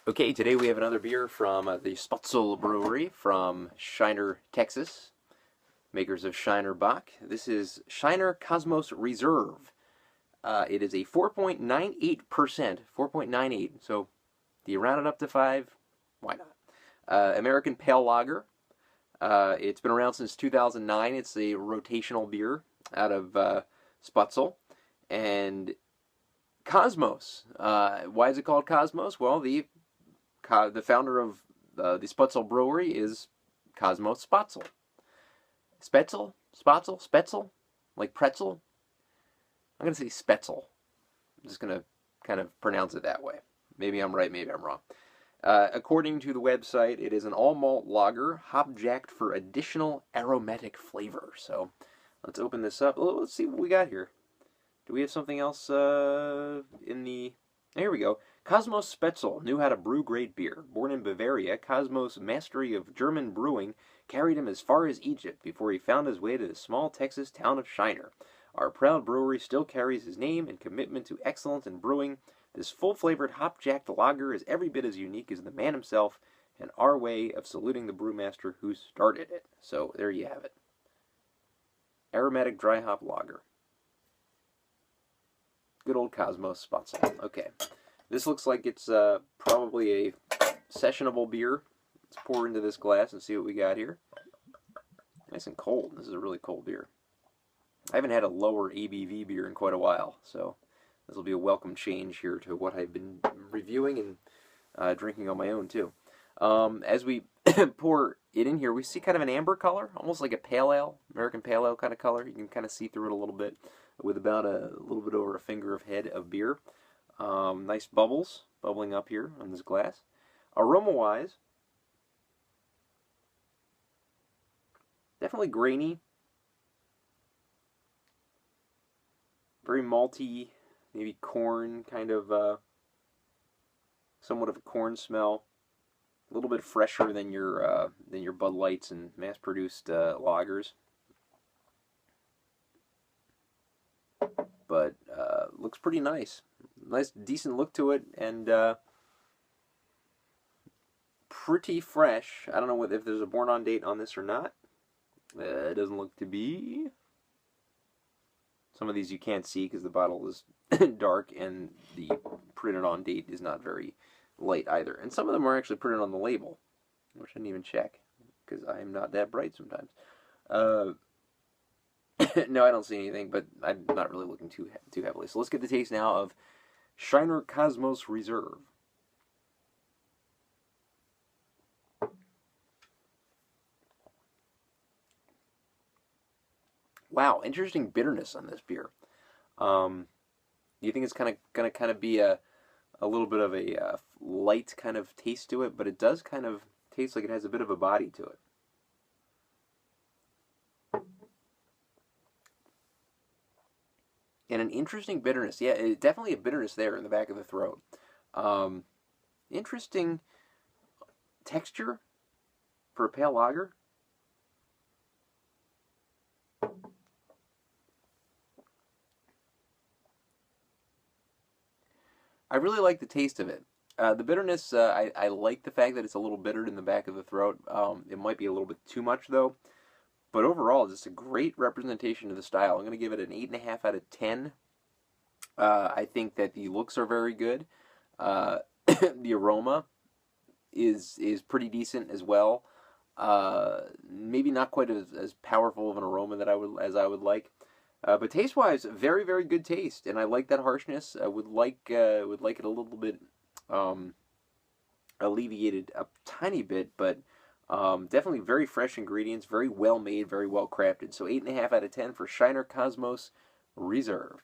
Okay, today we have another beer from the Spoetzl Brewery from Shiner, Texas, makers of Shiner Bock. This is Shiner Kosmos Reserve. It is a 4.98%, 4.98, so do you round it up to 5? Why not? American Pale Lager. It's been around since 2009. It's a rotational beer out of Spoetzl. And Kosmos. Why is it called Kosmos? Well, the founder of the Spoetzl Brewery is Kosmos Spoetzl. Spoetzl? Like pretzel? I'm going to say Spoetzl. I'm just going to kind of pronounce it that way. Maybe I'm right, maybe I'm wrong. According to the website, it is an all-malt lager, hop-jacked for additional aromatic flavor. So, let's open this up. Let's see what we got here. Do we have something else in the... Here we go. Kosmos Spoetzl knew how to brew great beer. Born in Bavaria, Kosmos' mastery of German brewing carried him as far as Egypt before he found his way to the small Texas town of Shiner. Our proud brewery still carries his name and commitment to excellence in brewing. This full-flavored hop-jacked lager is every bit as unique as the man himself, and our way of saluting the brewmaster who started it. So, there you have it. Aromatic dry hop lager. Good old Kosmos Spoetzl. Okay. This looks like it's probably a sessionable beer. Let's pour into this glass and see what we got here. Nice and cold. This is a really cold beer. I haven't had a lower ABV beer in quite a while, so this will be a welcome change here to what I've been reviewing and drinking on my own, too. As we pour it in here, we see kind of an amber color, almost like a pale ale, American pale ale kind of color. You can kind of see through it a little bit with about a little bit over a finger of head of beer. Nice bubbles bubbling up here on this glass. Aroma-wise, definitely grainy. Very malty, maybe corn, kind of somewhat of a corn smell. A little bit fresher than your Bud Lights and mass-produced lagers. But looks pretty nice. Nice, decent look to it, and pretty fresh. I don't know if there's a born-on date on this or not. It doesn't look to be. Some of these you can't see because the bottle is dark, and the printed-on date is not very light either. And some of them are actually printed on the label, which I didn't even check because I'm not that bright sometimes. No, I don't see anything, but I'm not really looking too heavily. So let's get the taste now of Shiner Kosmos Reserve. Wow, interesting bitterness on this beer. You think it's gonna kind of be a little bit of a light kind of taste to it, but it does kind of taste like it has a bit of a body to it. And an interesting bitterness. Yeah, definitely a bitterness there in the back of the throat. Interesting texture for a pale lager. I really like the taste of it. The bitterness, I like the fact that it's a little bitter in the back of the throat. It might be a little bit too much, though. But overall, it's a great representation of the style. I'm going to give it an 8.5 out of 10. I think that the looks are very good. The aroma is pretty decent as well. Maybe not quite as powerful of an aroma that I would like. But taste-wise, very, very good taste, and I like that harshness. I would like it a little bit alleviated a tiny bit, but definitely very fresh ingredients, very well made, very well crafted. So 8.5 out of 10 for Shiner Kosmos Reserve.